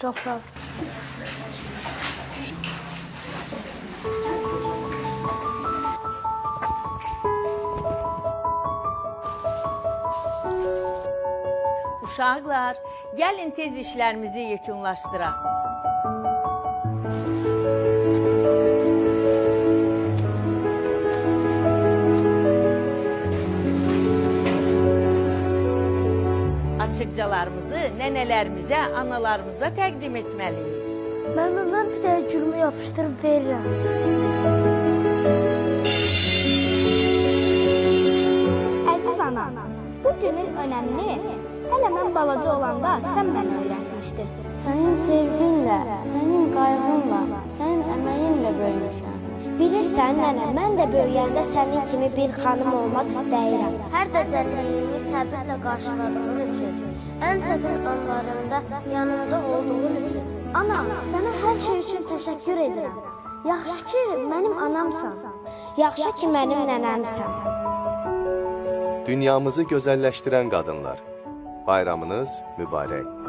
Çox sağ ol. Uşaqlar, gəlin tez işlərimizi yekunlaşdıraq. Açıqcalarımızı nənələrimizə, analarımıza təqdim etməliyik. Mən bir də gülümü yapışdırıb verirəm. Əziz ana, bu günün önəmini hələ mən balaca olanda sən mənə öyrətmişdin. Sənin sevginlə, sənin qayğınla, sənin əməyinlə böyümüşəm. Bilirsən nənə, mən də böyüyəndə sənin kimi bir xanım olmaq istəyirəm. Hər dəcəlliyimi səbirlə qarşıladığın üçün, ən çətin anlarımda yanımda olduğun üçün. Ana, sənə hər şey üçün təşəkkür edirəm. Yaxşı ki, mənim anamsan. Yaxşı ki, mənim nənəmsən. Dünyamızı gözəlləşdirən qadınlar, bayramınız mübarək.